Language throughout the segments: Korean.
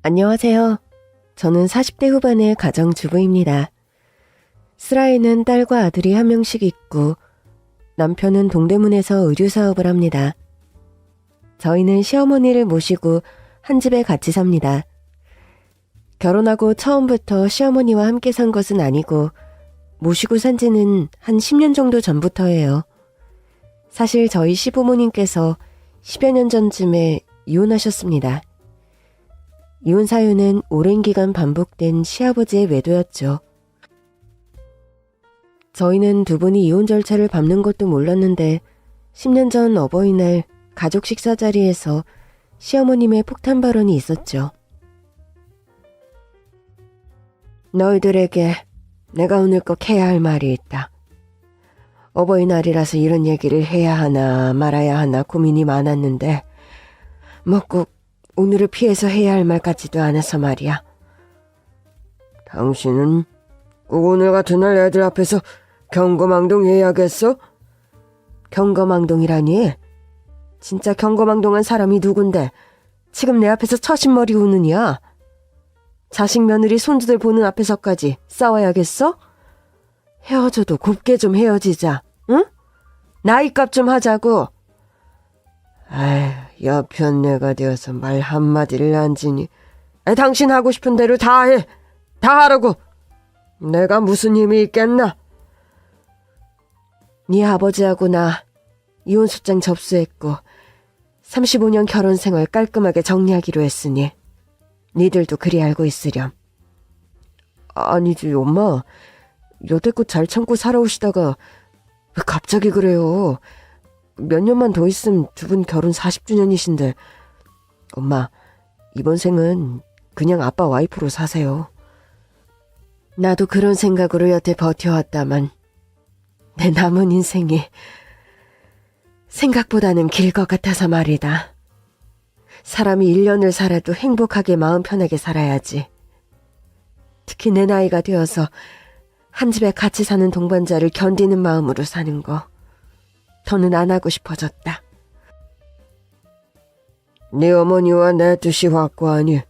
안녕하세요. 저는 40대 후반의 가정주부입니다. 슬아에는 딸과 아들이 한 명씩 있고 남편은 동대문에서 의류사업을 합니다. 저희는 시어머니를 모시고 한 집에 같이 삽니다. 결혼하고 처음부터 시어머니와 함께 산 것은 아니고 모시고 산 지는 한 10년 정도 전부터예요. 사실 저희 시부모님께서 10여 년 전쯤에 이혼하셨습니다. 이혼 사유는 오랜 기간 반복된 시아버지의 외도였죠. 저희는 두 분이 이혼 절차를 밟는 것도 몰랐는데 10년 전 어버이날 가족 식사 자리에서 시어머님의 폭탄 발언이 있었죠. 너희들에게 내가 오늘 꼭 해야 할 말이 있다. 어버이날이라서 이런 얘기를 해야 하나 말아야 하나 고민이 많았는데 뭐 꼭 오늘을 피해서 해야 할 말 같지도 않아서 말이야. 당신은 꼭 오늘 같은 날 애들 앞에서 경거망동 해야겠어? 경거망동이라니? 진짜 경거망동한 사람이 누군데 지금 내 앞에서 처신머리 우느냐? 자식 며느리 손주들 보는 앞에서까지 싸워야겠어? 헤어져도 곱게 좀 헤어지자, 응? 나이값 좀 하자고. 아휴, 여편네가 되어서 말 한마디를 안 지니. 당신 하고 싶은 대로 다 해. 다 하라고. 내가 무슨 힘이 있겠나? 네 아버지하고 나 이혼소장 접수했고 35년 결혼생활 깔끔하게 정리하기로 했으니 니들도 그리 알고 있으렴. 아니지 엄마, 여태껏 잘 참고 살아오시다가 왜 갑자기 그래요? 몇 년만 더 있으면 두 분 결혼 40주년이신데 엄마, 이번 생은 그냥 아빠 와이프로 사세요. 나도 그런 생각으로 여태 버텨왔다만 내 남은 인생이 생각보다는 길 것 같아서 말이다. 사람이 1년을 살아도 행복하게 마음 편하게 살아야지. 특히 내 나이가 되어서 한 집에 같이 사는 동반자를 견디는 마음으로 사는 거 더는 안 하고 싶어졌다. 네 어머니와 내 뜻이 확고하니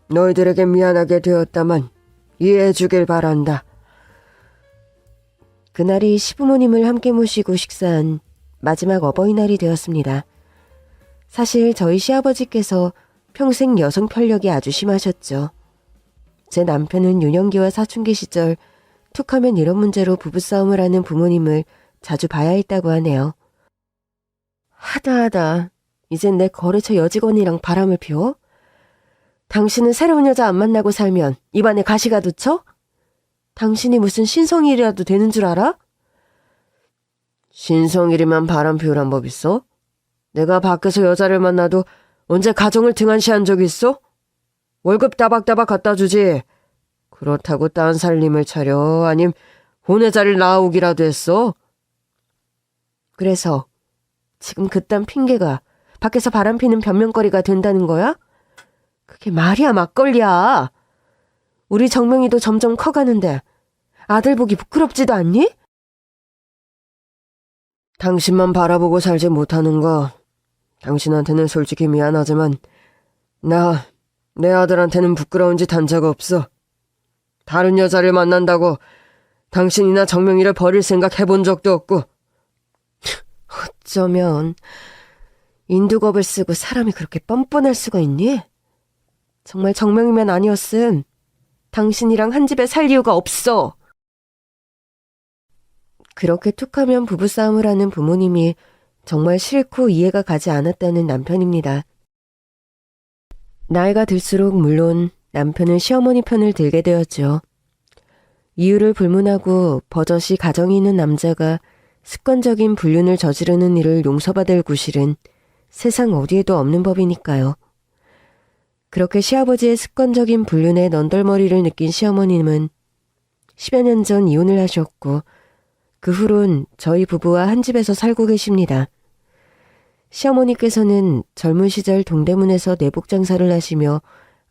너희들에게 미안하게 되었다만 이해해 주길 바란다. 그날이 시부모님을 함께 모시고 식사한 마지막 어버이날이 되었습니다. 사실 저희 시아버지께서 평생 여성 편력이 아주 심하셨죠. 제 남편은 유년기와 사춘기 시절 툭하면 이런 문제로 부부싸움을 하는 부모님을 자주 봐야 했다고 하네요. 하다 이젠 내 거래처 여직원이랑 바람을 피워? 당신은 새로운 여자 안 만나고 살면 입안에 가시가 돋쳐? 당신이 무슨 신성일이라도 되는 줄 알아? 신성일이면 바람 피우란 법 있어? 내가 밖에서 여자를 만나도 언제 가정을 등한시한 적 있어? 월급 따박따박 갖다 주지. 그렇다고 딴 살림을 차려? 아님 혼외자를 낳아오기라도 했어? 그래서 지금 그딴 핑계가 밖에서 바람피는 변명거리가 된다는 거야? 그게 말이야 막걸리야. 우리 정명이도 점점 커가는데 아들 보기 부끄럽지도 않니? 당신만 바라보고 살지 못하는 거 당신한테는 솔직히 미안하지만 내 아들한테는 부끄러운 짓 한 적 없어. 다른 여자를 만난다고 당신이나 정명이를 버릴 생각 해본 적도 없고. 어쩌면 인두겁을 쓰고 사람이 그렇게 뻔뻔할 수가 있니? 정말 정명이면 아니었음 당신이랑 한 집에 살 이유가 없어. 그렇게 툭하면 부부싸움을 하는 부모님이 정말 싫고 이해가 가지 않았다는 남편입니다. 나이가 들수록 물론 남편은 시어머니 편을 들게 되었죠. 이유를 불문하고 버젓이 가정이 있는 남자가 습관적인 불륜을 저지르는 일을 용서받을 구실은 세상 어디에도 없는 법이니까요. 그렇게 시아버지의 습관적인 불륜에 넌덜머리를 느낀 시어머님은 10여 년 전 이혼을 하셨고 그 후론 저희 부부와 한 집에서 살고 계십니다. 시어머니께서는 젊은 시절 동대문에서 내복 장사를 하시며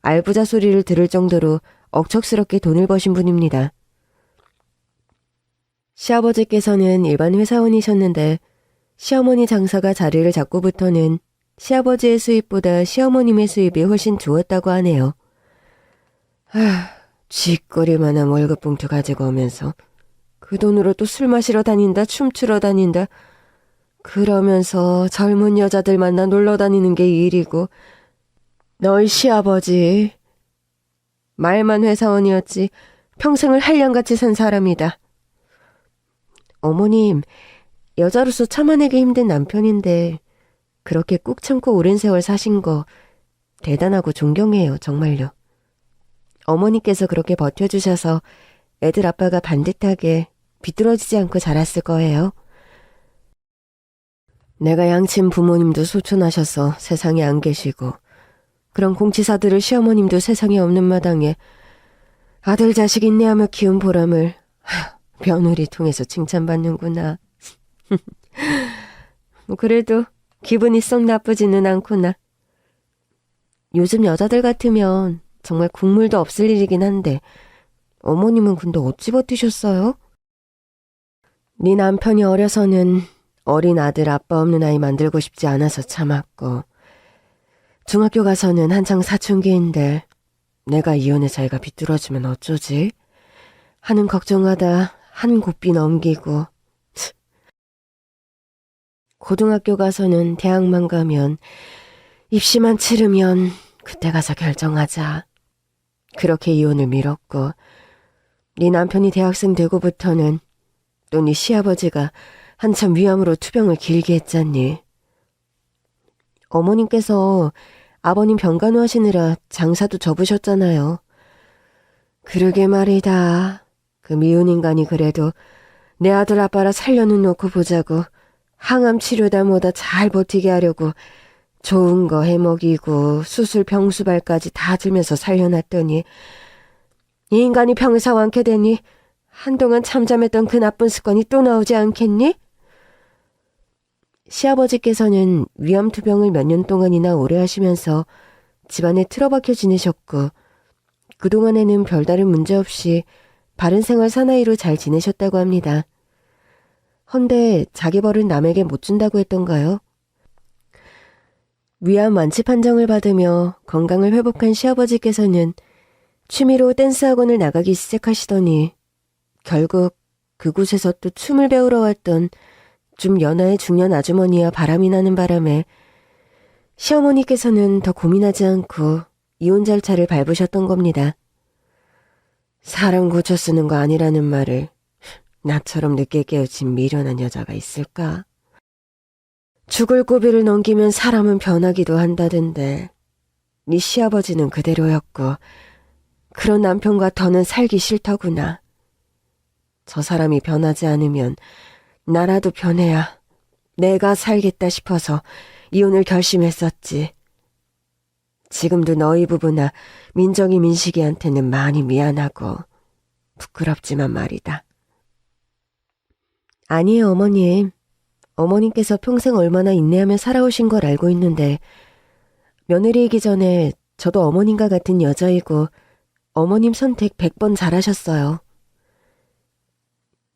알부자 소리를 들을 정도로 억척스럽게 돈을 버신 분입니다. 시아버지께서는 일반 회사원이셨는데 시어머니 장사가 자리를 잡고부터는 시아버지의 수입보다 시어머님의 수입이 훨씬 좋았다고 하네요. 쥐꼬리만한 월급 봉투 가지고 오면서 그 돈으로 또 술 마시러 다닌다, 춤추러 다닌다. 그러면서 젊은 여자들 만나 놀러 다니는 게 일이고, 너희 시아버지 말만 회사원이었지 평생을 한량같이 산 사람이다. 어머님, 여자로서 참아내기 힘든 남편인데 그렇게 꾹 참고 오랜 세월 사신 거 대단하고 존경해요, 정말요. 어머니께서 그렇게 버텨주셔서 애들 아빠가 반듯하게 비뚤어지지 않고 자랐을 거예요. 내가 양친 부모님도 소천하셔서 세상에 안 계시고 그런 공치사들을 시어머님도 세상에 없는 마당에 아들 자식 인내하며 키운 보람을 며느리 통해서 칭찬받는구나. 그래도 기분이 썩 나쁘지는 않구나. 요즘 여자들 같으면 정말 국물도 없을 일이긴 한데 어머님은 근데 어찌 버티셨어요? 네 남편이 어려서는 어린 아들 아빠 없는 아이 만들고 싶지 않아서 참았고 중학교 가서는 한창 사춘기인데 내가 이혼해서 애가 비뚤어지면 어쩌지? 하는 걱정하다 한 고삐 넘기고 고등학교 가서는 대학만 가면 입시만 치르면 그때 가서 결정하자. 그렇게 이혼을 미뤘고 네 남편이 대학생 되고부터는 또 네 시아버지가 한참 위암으로 투병을 길게 했잖니. 어머님께서 아버님 병간호 하시느라 장사도 접으셨잖아요. 그러게 말이다. 그 미운 인간이 그래도 내 아들 아빠라 살려는 놓고 보자고 항암 치료다 뭐다 잘 버티게 하려고 좋은 거 해먹이고 수술 병수발까지 다 들면서 살려놨더니 이 인간이 병사 완쾌 되니 한동안 잠잠했던 그 나쁜 습관이 또 나오지 않겠니? 시아버지께서는 위암투병을 몇 년 동안이나 오래 하시면서 집안에 틀어박혀 지내셨고 그동안에는 별다른 문제 없이 바른 생활 사나이로 잘 지내셨다고 합니다. 헌데 자기 벌은 남에게 못 준다고 했던가요? 위암 완치 판정을 받으며 건강을 회복한 시아버지께서는 취미로 댄스 학원을 나가기 시작하시더니 결국 그곳에서 또 춤을 배우러 왔던 좀 연하의 중년 아주머니와 바람이 나는 바람에 시어머니께서는 더 고민하지 않고 이혼 절차를 밟으셨던 겁니다. 사람 고쳐 쓰는 거 아니라는 말을 나처럼 늦게 깨우친 미련한 여자가 있을까? 죽을 고비를 넘기면 사람은 변하기도 한다던데 네 시아버지는 그대로였고 그런 남편과 더는 살기 싫더구나. 저 사람이 변하지 않으면 나라도 변해야 내가 살겠다 싶어서 이혼을 결심했었지. 지금도 너희 부부나 민정이 민식이한테는 많이 미안하고 부끄럽지만 말이다. 아니에요, 어머님. 어머님께서 평생 얼마나 인내하며 살아오신 걸 알고 있는데 며느리이기 전에 저도 어머님과 같은 여자이고 어머님 선택 100번 잘하셨어요.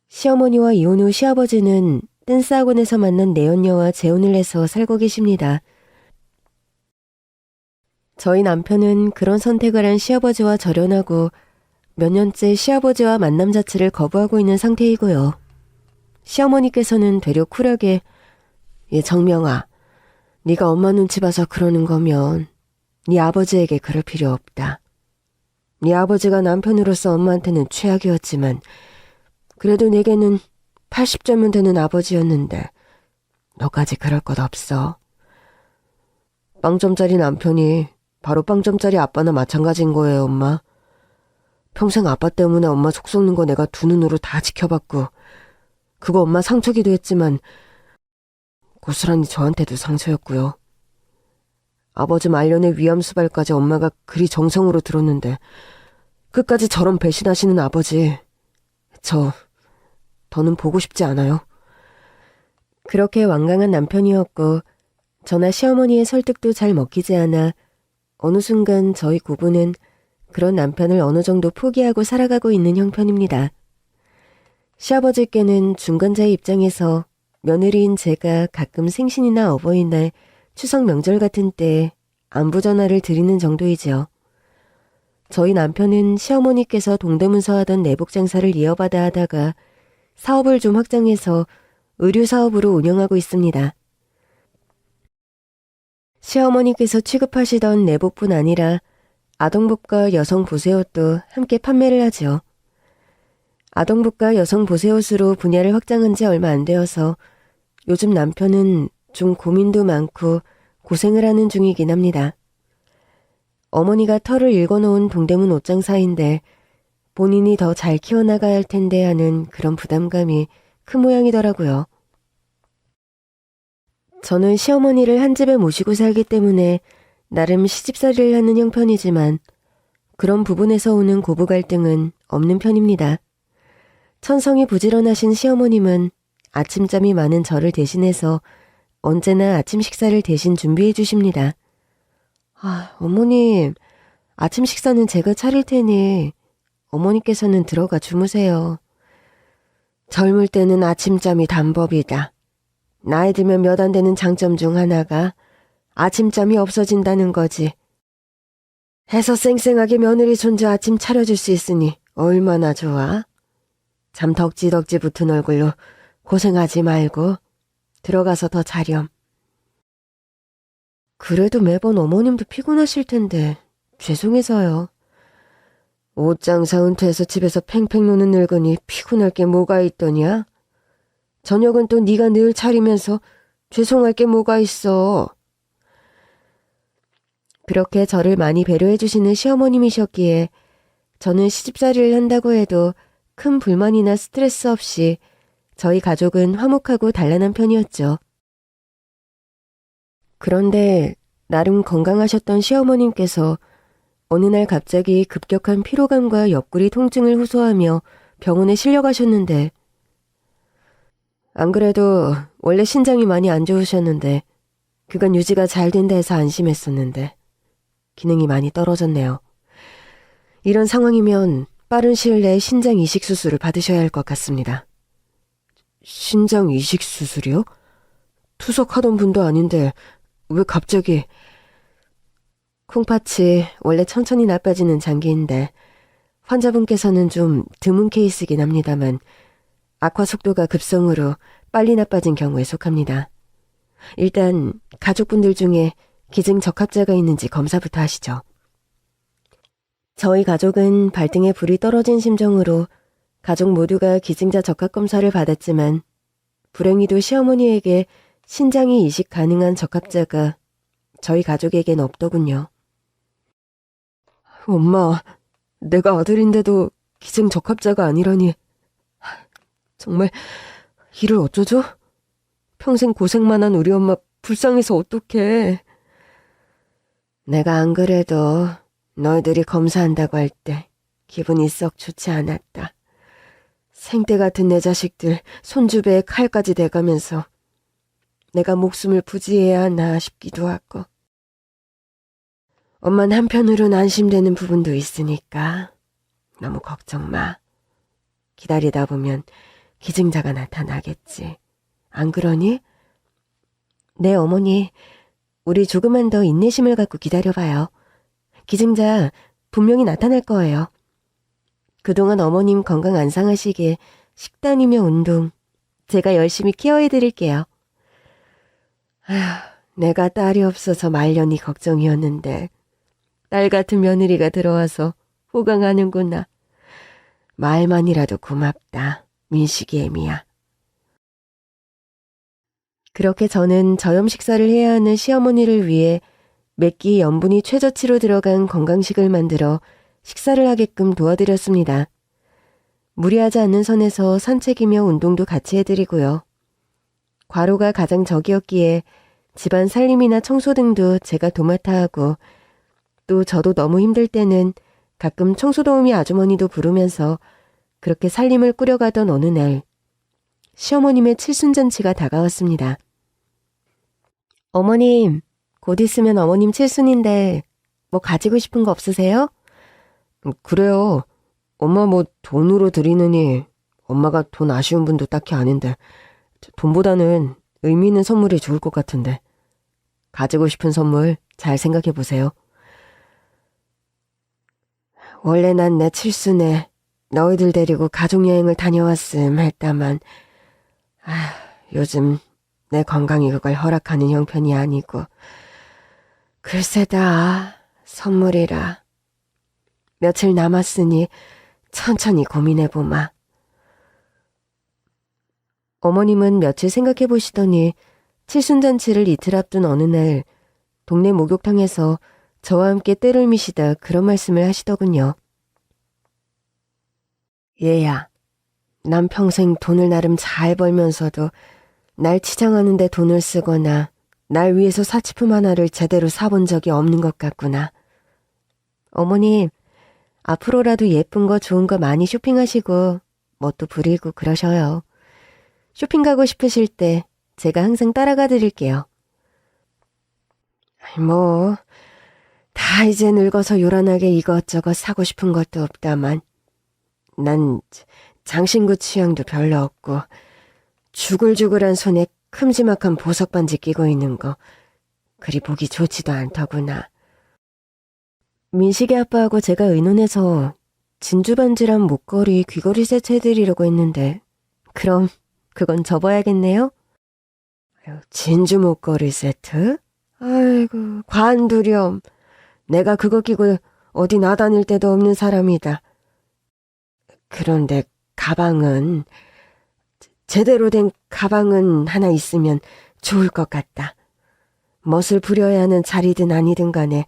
시어머니와 이혼 후 시아버지는 댄스 학원에서 만난 내연녀와 재혼을 해서 살고 계십니다. 저희 남편은 그런 선택을 한 시아버지와 절연하고 몇 년째 시아버지와 만남 자체를 거부하고 있는 상태이고요. 시어머니께서는 되려 쿨하게 정명아, 네가 엄마 눈치 봐서 그러는 거면 네 아버지에게 그럴 필요 없다. 네 아버지가 남편으로서 엄마한테는 최악이었지만 그래도 내게는 80점은 되는 아버지였는데 너까지 그럴 것 없어. 빵점짜리 남편이 바로 빵점짜리 아빠나 마찬가지인 거예요, 엄마. 평생 아빠 때문에 엄마 속 썩는 거 내가 두 눈으로 다 지켜봤고 그거 엄마 상처기도 했지만 고스란히 저한테도 상처였고요. 아버지 말년에 위암 수발까지 엄마가 그리 정성으로 들었는데 끝까지 저런 배신하시는 아버지 더는 보고 싶지 않아요. 그렇게 완강한 남편이었고 저나 시어머니의 설득도 잘 먹히지 않아 어느 순간 저희 고부는 그런 남편을 어느 정도 포기하고 살아가고 있는 형편입니다. 시아버지께는 중간자의 입장에서 며느리인 제가 가끔 생신이나 어버이날, 추석 명절 같은 때 안부 전화를 드리는 정도이지요. 저희 남편은 시어머니께서 동대문서 하던 내복 장사를 이어받아 하다가 사업을 좀 확장해서 의류 사업으로 운영하고 있습니다. 시어머니께서 취급하시던 내복뿐 아니라 아동복과 여성 보세옷도 함께 판매를 하죠. 아동복과 여성 보세옷으로 분야를 확장한 지 얼마 안 되어서 요즘 남편은 좀 고민도 많고 고생을 하는 중이긴 합니다. 어머니가 털을 읽어놓은 동대문 옷장사인데 본인이 더 잘 키워나가야 할 텐데 하는 그런 부담감이 큰 모양이더라고요. 저는 시어머니를 한 집에 모시고 살기 때문에 나름 시집살이를 하는 형편이지만 그런 부분에서 오는 고부 갈등은 없는 편입니다. 천성이 부지런하신 시어머님은 아침잠이 많은 저를 대신해서 언제나 아침 식사를 대신 준비해 주십니다. 어머님, 아침 식사는 제가 차릴 테니 어머니께서는 들어가 주무세요. 젊을 때는 아침잠이 단법이다. 나이 들면 몇 안 되는 장점 중 하나가 아침잠이 없어진다는 거지. 해서 쌩쌩하게 며느리 손주 아침 차려줄 수 있으니 얼마나 좋아. 잠 덕지덕지 붙은 얼굴로 고생하지 말고 들어가서 더 자렴. 그래도 매번 어머님도 피곤하실 텐데 죄송해서요. 옷장사 은퇴해서 집에서 팽팽 노는 늙은이 피곤할 게 뭐가 있더냐? 저녁은 또 네가 늘 차리면서 죄송할 게 뭐가 있어. 그렇게 저를 많이 배려해 주시는 시어머님이셨기에 저는 시집살이를 한다고 해도 큰 불만이나 스트레스 없이 저희 가족은 화목하고 단란한 편이었죠. 그런데 나름 건강하셨던 시어머님께서 어느 날 갑자기 급격한 피로감과 옆구리 통증을 호소하며 병원에 실려가셨는데 안 그래도 원래 신장이 많이 안 좋으셨는데 그간 유지가 잘 된다 해서 안심했었는데 기능이 많이 떨어졌네요. 이런 상황이면 빠른 시일 내에 신장 이식 수술을 받으셔야 할 것 같습니다. 신장 이식 수술이요? 투석하던 분도 아닌데 왜 갑자기... 콩팥이 원래 천천히 나빠지는 장기인데 환자분께서는 좀 드문 케이스긴 합니다만 악화 속도가 급성으로 빨리 나빠진 경우에 속합니다. 일단 가족분들 중에 기증 적합자가 있는지 검사부터 하시죠. 저희 가족은 발등에 불이 떨어진 심정으로 가족 모두가 기증자 적합 검사를 받았지만 불행히도 시어머니에게 신장이 이식 가능한 적합자가 저희 가족에겐 없더군요. 엄마, 내가 아들인데도 기증 적합자가 아니라니. 정말 이를 어쩌죠? 평생 고생만 한 우리 엄마 불쌍해서 어떡해. 내가 안 그래도 너희들이 검사한다고 할 때 기분이 썩 좋지 않았다. 생떼 같은 내 자식들 손주배에 칼까지 대가면서 내가 목숨을 부지해야 하나 싶기도 하고. 엄만 한편으론 안심되는 부분도 있으니까 너무 걱정 마. 기다리다 보면 기증자가 나타나겠지. 안 그러니? 네, 어머니. 우리 조금만 더 인내심을 갖고 기다려봐요. 기증자 분명히 나타날 거예요. 그동안 어머님 건강 안 상하시게 식단이며 운동 제가 열심히 케어해드릴게요. 내가 딸이 없어서 말년이 걱정이었는데 딸 같은 며느리가 들어와서 호강하는구나. 말만이라도 고맙다. 민식이 애미야. 그렇게 저는 저염 식사를 해야 하는 시어머니를 위해 몇 끼 염분이 최저치로 들어간 건강식을 만들어 식사를 하게끔 도와드렸습니다. 무리하지 않는 선에서 산책이며 운동도 같이 해드리고요. 과로가 가장 적이었기에 집안 살림이나 청소 등도 제가 도맡아 하고 또 저도 너무 힘들 때는 가끔 청소도우미 아주머니도 부르면서 그렇게 살림을 꾸려가던 어느 날 시어머님의 칠순잔치가 다가왔습니다. 어머님, 곧 있으면 어머님 칠순인데 뭐 가지고 싶은 거 없으세요? 그래요. 엄마 뭐 돈으로 드리느니 엄마가 돈 아쉬운 분도 딱히 아닌데 돈보다는 의미 있는 선물이 좋을 것 같은데 가지고 싶은 선물 잘 생각해 보세요. 원래 난 내 칠순에 너희들 데리고 가족여행을 다녀왔음 했다만 요즘 내 건강이 그걸 허락하는 형편이 아니고 글쎄다 선물이라 며칠 남았으니 천천히 고민해보마. 어머님은 며칠 생각해보시더니 칠순잔치를 이틀 앞둔 어느 날 동네 목욕탕에서 저와 함께 때를 미시다 그런 말씀을 하시더군요. 얘야, 난 평생 돈을 나름 잘 벌면서도 날 치장하는 데 돈을 쓰거나 날 위해서 사치품 하나를 제대로 사본 적이 없는 것 같구나. 어머님, 앞으로라도 예쁜 거 좋은 거 많이 쇼핑하시고 멋도 부리고 그러셔요. 쇼핑 가고 싶으실 때 제가 항상 따라가 드릴게요. 뭐, 다 이제 늙어서 요란하게 이것저것 사고 싶은 것도 없다만 난 장신구 취향도 별로 없고 주글주글한 손에 큼지막한 보석 반지 끼고 있는 거 그리 보기 좋지도 않더구나. 민식이 아빠하고 제가 의논해서 진주 반지랑 목걸이, 귀걸이 세트 해드리려고 했는데 그럼 그건 접어야겠네요? 진주 목걸이 세트? 아이고 관두렴. 내가 그거 끼고 어디 나다닐 데도 없는 사람이다. 그런데 가방은 제대로 된 가방은 하나 있으면 좋을 것 같다. 멋을 부려야 하는 자리든 아니든 간에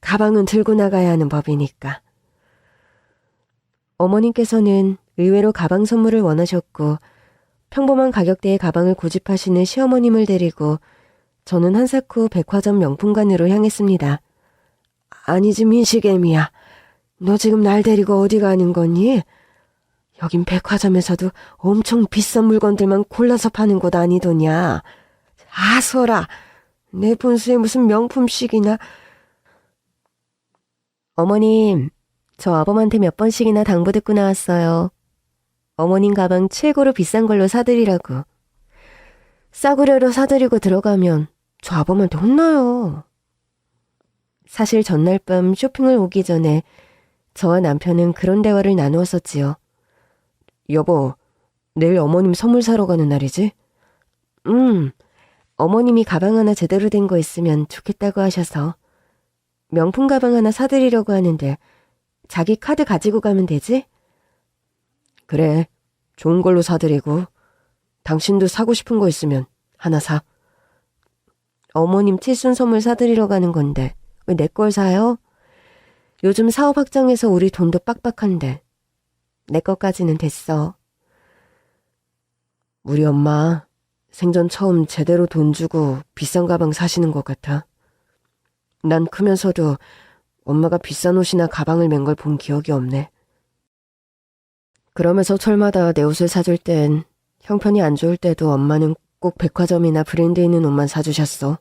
가방은 들고 나가야 하는 법이니까. 어머님께서는 의외로 가방 선물을 원하셨고 평범한 가격대의 가방을 고집하시는 시어머님을 데리고 저는 한사코 백화점 명품관으로 향했습니다. 아니지 민식애미야. 너 지금 날 데리고 어디 가는 거니? 여긴 백화점에서도 엄청 비싼 물건들만 골라서 파는 곳 아니더냐. 아서라. 내 분수에 무슨 명품씩이나. 어머님, 저 아범한테 몇 번씩이나 당부 듣고 나왔어요. 어머님 가방 최고로 비싼 걸로 사드리라고. 싸구려로 사드리고 들어가면 저 아범한테 혼나요. 사실 전날 밤 쇼핑을 오기 전에 저와 남편은 그런 대화를 나누었었지요. 여보, 내일 어머님 선물 사러 가는 날이지? 어머님이 가방 하나 제대로 된 거 있으면 좋겠다고 하셔서 명품 가방 하나 사드리려고 하는데 자기 카드 가지고 가면 되지? 그래, 좋은 걸로 사드리고 당신도 사고 싶은 거 있으면 하나 사. 어머님 칠순 선물 사드리러 가는 건데 왜 내 걸 사요? 요즘 사업 확장해서 우리 돈도 빡빡한데 내 것까지는 됐어. 우리 엄마 생전 처음 제대로 돈 주고 비싼 가방 사시는 것 같아. 난 크면서도 엄마가 비싼 옷이나 가방을 맨 걸 본 기억이 없네. 그러면서 철마다 내 옷을 사줄 땐 형편이 안 좋을 때도 엄마는 꼭 백화점이나 브랜드 있는 옷만 사주셨어.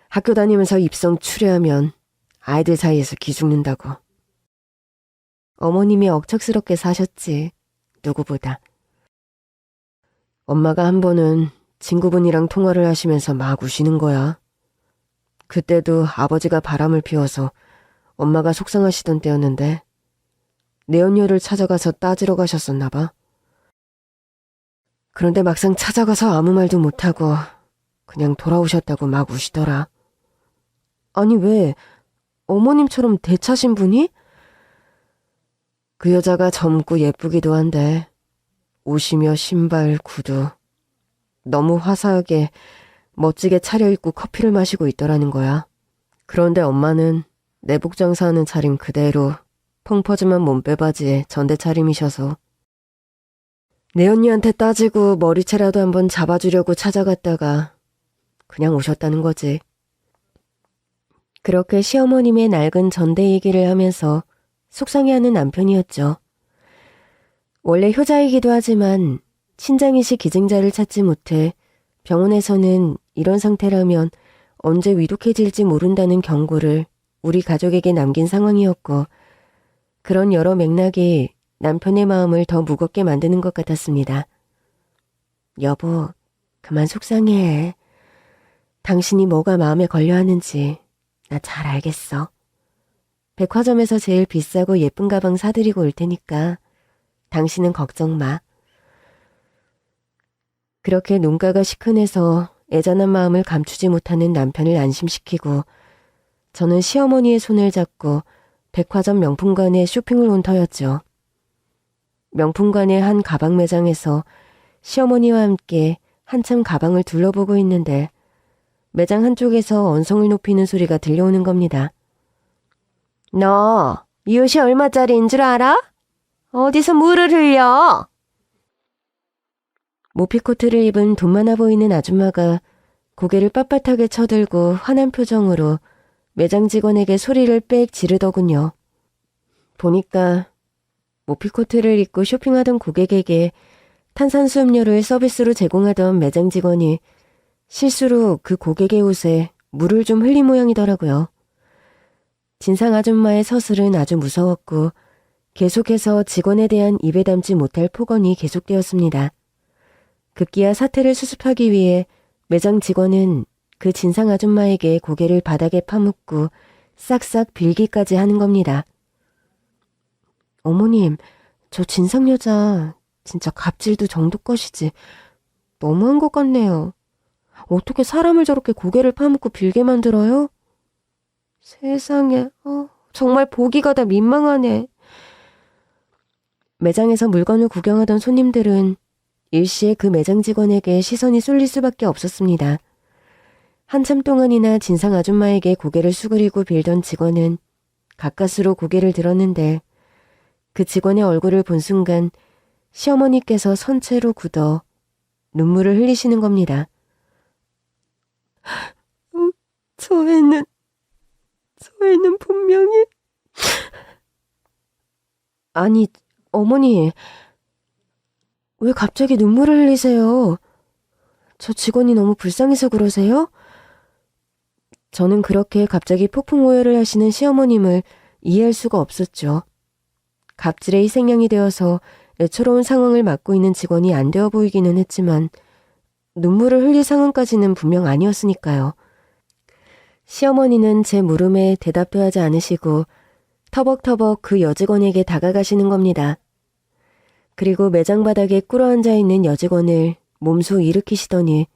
학교 다니면서 입성 추레하면 아이들 사이에서 기죽는다고. 어머님이 억척스럽게 사셨지, 누구보다. 엄마가 한 번은 친구분이랑 통화를 하시면서 막 우시는 거야. 그때도 아버지가 바람을 피워서 엄마가 속상하시던 때였는데 내연녀를 찾아가서 따지러 가셨었나 봐. 그런데 막상 찾아가서 아무 말도 못하고 그냥 돌아오셨다고 막 우시더라. 아니 왜 어머님처럼 대차신 분이? 그 여자가 젊고 예쁘기도 한데 옷이며 신발, 구두 너무 화사하게 멋지게 차려입고 커피를 마시고 있더라는 거야. 그런데 엄마는 내복 장사하는 차림 그대로 펑퍼짐한 몸빼바지에 전대 차림이셔서 내 언니한테 따지고 머리채라도 한번 잡아주려고 찾아갔다가 그냥 오셨다는 거지. 그렇게 시어머님의 낡은 전대 얘기를 하면서 속상해하는 남편이었죠. 원래 효자이기도 하지만 신장이식 기증자를 찾지 못해 병원에서는 이런 상태라면 언제 위독해질지 모른다는 경고를 우리 가족에게 남긴 상황이었고 그런 여러 맥락이 남편의 마음을 더 무겁게 만드는 것 같았습니다. 여보, 그만 속상해. 당신이 뭐가 마음에 걸려 하는지 나 잘 알겠어. 백화점에서 제일 비싸고 예쁜 가방 사드리고 올 테니까 당신은 걱정 마. 그렇게 눈가가 시큰해서 애잔한 마음을 감추지 못하는 남편을 안심시키고 저는 시어머니의 손을 잡고 백화점 명품관에 쇼핑을 온 터였죠. 명품관의 한 가방 매장에서 시어머니와 함께 한참 가방을 둘러보고 있는데 매장 한쪽에서 언성을 높이는 소리가 들려오는 겁니다. 너, 이 옷이 얼마짜리인 줄 알아? 어디서 물을 흘려? 모피코트를 입은 돈 많아 보이는 아줌마가 고개를 빳빳하게 쳐들고 화난 표정으로 매장 직원에게 소리를 빽 지르더군요. 보니까 모피코트를 입고 쇼핑하던 고객에게 탄산수 음료를 서비스로 제공하던 매장 직원이 실수로 그 고객의 옷에 물을 좀 흘린 모양이더라고요. 진상 아줌마의 서슬은 아주 무서웠고 계속해서 직원에 대한 입에 담지 못할 폭언이 계속되었습니다. 급기야 사태를 수습하기 위해 매장 직원은 그 진상 아줌마에게 고개를 바닥에 파묻고 싹싹 빌기까지 하는 겁니다. 어머님, 저 진상 여자 진짜 갑질도 정도 것이지 너무한 것 같네요. 어떻게 사람을 저렇게 고개를 파묻고 빌게 만들어요? 세상에, 정말 보기가 다 민망하네. 매장에서 물건을 구경하던 손님들은 일시에 그 매장 직원에게 시선이 쏠릴 수밖에 없었습니다. 한참 동안이나 진상 아줌마에게 고개를 수그리고 빌던 직원은 가까스로 고개를 들었는데 그 직원의 얼굴을 본 순간 시어머니께서 선체로 굳어 눈물을 흘리시는 겁니다. 저 애는 분명히... 아니, 어머니, 왜 갑자기 눈물을 흘리세요? 저 직원이 너무 불쌍해서 그러세요? 저는 그렇게 갑자기 폭풍 오열을 하시는 시어머님을 이해할 수가 없었죠. 갑질의 희생양이 되어서 애처로운 상황을 맡고 있는 직원이 안 되어 보이기는 했지만 눈물을 흘릴 상황까지는 분명 아니었으니까요. 시어머니는 제 물음에 대답도 하지 않으시고 터벅터벅 그 여직원에게 다가가시는 겁니다. 그리고 매장 바닥에 꿇어앉아 있는 여직원을 몸소 일으키시더니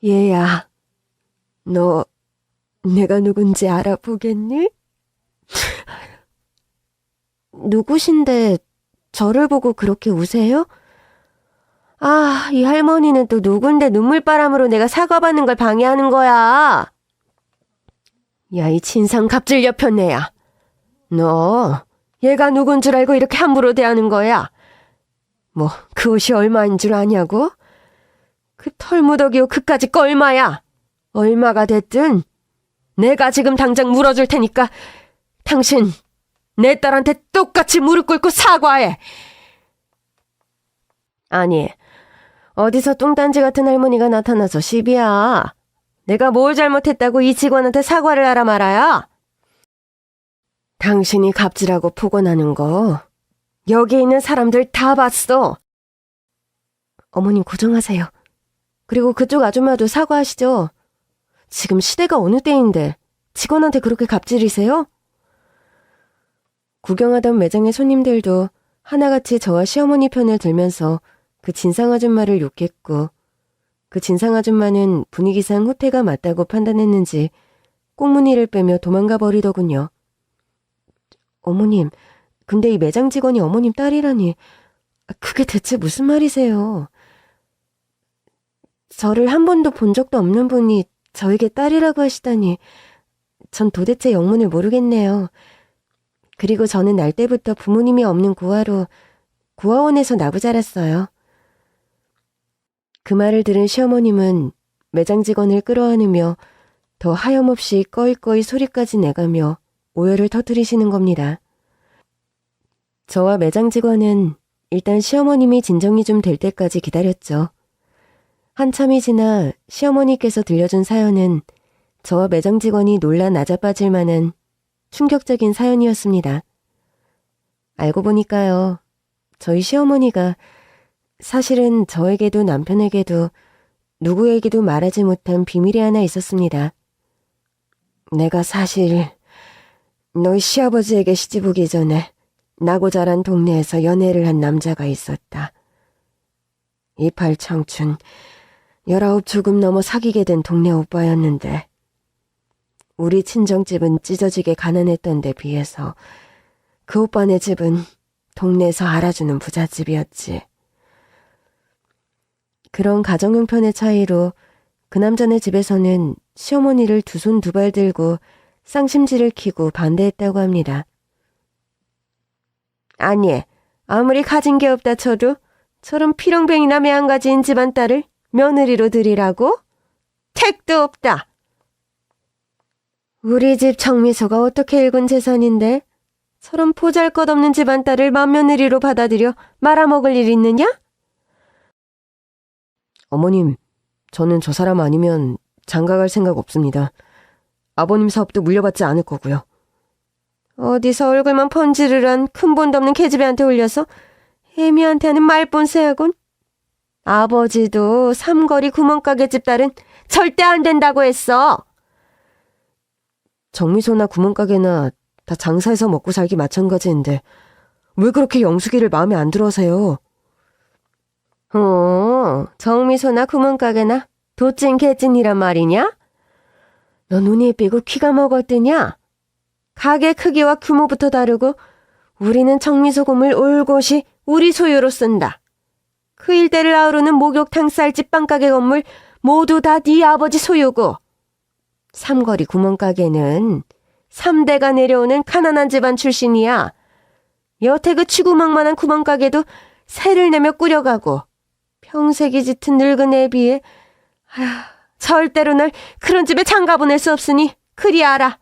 얘야, 너 내가 누군지 알아보겠니? 누구신데 저를 보고 그렇게 우세요? 아, 이 할머니는 또 누군데 눈물바람으로 내가 사과받는 걸 방해하는 거야. 야, 이 진상 갑질 여편네야. 너 얘가 누군 줄 알고 이렇게 함부로 대하는 거야? 뭐 그 옷이 얼마인 줄 아냐고? 그 털무더기 옷 그까짓 거 얼마야? 얼마가 됐든 내가 지금 당장 물어줄 테니까 당신 내 딸한테 똑같이 무릎 꿇고 사과해. 아니, 어디서 뚱딴지 같은 할머니가 나타나서 시비야. 내가 뭘 잘못했다고 이 직원한테 사과를 하라 말아야? 당신이 갑질하고 폭언하는 거 여기 있는 사람들 다 봤어. 어머님 고정하세요. 그리고 그쪽 아줌마도 사과하시죠. 지금 시대가 어느 때인데 직원한테 그렇게 갑질이세요? 구경하던 매장의 손님들도 하나같이 저와 시어머니 편을 들면서 그 진상 아줌마를 욕했고 그 진상 아줌마는 분위기상 후퇴가 맞다고 판단했는지 꽁무니를 빼며 도망가 버리더군요. 어머님, 근데 이 매장 직원이 어머님 딸이라니 그게 대체 무슨 말이세요? 저를 한 번도 본 적도 없는 분이 저에게 딸이라고 하시다니 전 도대체 영문을 모르겠네요. 그리고 저는 날 때부터 부모님이 없는 고아로 고아원에서 나부 자랐어요. 그 말을 들은 시어머님은 매장 직원을 끌어안으며 더 하염없이 꺼이꺼이 소리까지 내가며 오열을 터뜨리시는 겁니다. 저와 매장 직원은 일단 시어머님이 진정이 좀 될 때까지 기다렸죠. 한참이 지나 시어머니께서 들려준 사연은 저와 매장 직원이 놀라 낮아빠질 만한 충격적인 사연이었습니다. 알고 보니까요, 저희 시어머니가 사실은 저에게도 남편에게도 누구에게도 말하지 못한 비밀이 하나 있었습니다. 내가 사실 너희 시아버지에게 시집 오기 전에 나고 자란 동네에서 연애를 한 남자가 있었다. 28 청춘, 19 조금 넘어 사귀게 된 동네 오빠였는데 우리 친정집은 찢어지게 가난했던 데 비해서 그 오빠네 집은 동네에서 알아주는 부잣집이었지. 그런 가정 형편의 차이로 그 남자네 집에서는 시어머니를 두 손 두 발 들고 쌍심지를 키고 반대했다고 합니다. 아니, 아무리 가진 게 없다 쳐도 저런 피렁뱅이나 매한가지인 집안 딸을 며느리로 들이라고? 택도 없다. 우리 집 정미소가 어떻게 일군 재산인데 저런 보잘것없는 집안 딸을 맏며느리로 받아들여 말아먹을 일 있느냐? 어머님, 저는 저 사람 아니면 장가갈 생각 없습니다. 아버님 사업도 물려받지 않을 거고요. 어디서 얼굴만 번지르르한 큰본도 없는 계집애한테 올려서 애미한테 하는 말본세하군. 아버지도 삼거리 구멍가게집 딸은 절대 안 된다고 했어. 정미소나 구멍가게나 다 장사해서 먹고 살기 마찬가지인데 왜 그렇게 영숙이를 마음에 안 들어 하세요? 정미소나 구멍가게나 도찐 개찐이란 말이냐? 너 눈이 삐고 귀가 먹었더냐? 가게 크기와 규모부터 다르고 우리는 정미소금을 올곧이 우리 소유로 쓴다. 그 일대를 아우르는 목욕탕 쌀집 빵가게 건물 모두 다 네 아버지 소유고 삼거리 구멍가게는 3대가 내려오는 가난한 집안 출신이야. 여태 그 취구망만한 구멍가게도 세를 내며 꾸려가고 평색이 짙은 늙은 애에 비해 절대로 널 그런 집에 장가 보낼 수 없으니 그리 알아.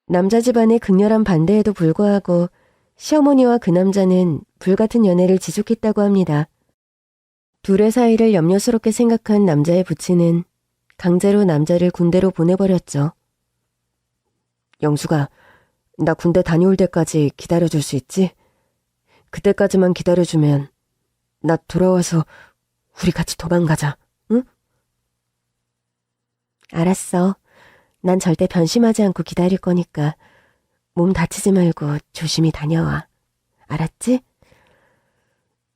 남자 집안의 극렬한 반대에도 불구하고 시어머니와 그 남자는 불같은 연애를 지속했다고 합니다. 둘의 사이를 염려스럽게 생각한 남자의 부친은 강제로 남자를 군대로 보내버렸죠. 영수가, 나 군대 다녀올 때까지 기다려줄 수 있지? 그때까지만 기다려주면 나 돌아와서 우리 같이 도망가자, 응? 알았어. 난 절대 변심하지 않고 기다릴 거니까 몸 다치지 말고 조심히 다녀와. 알았지?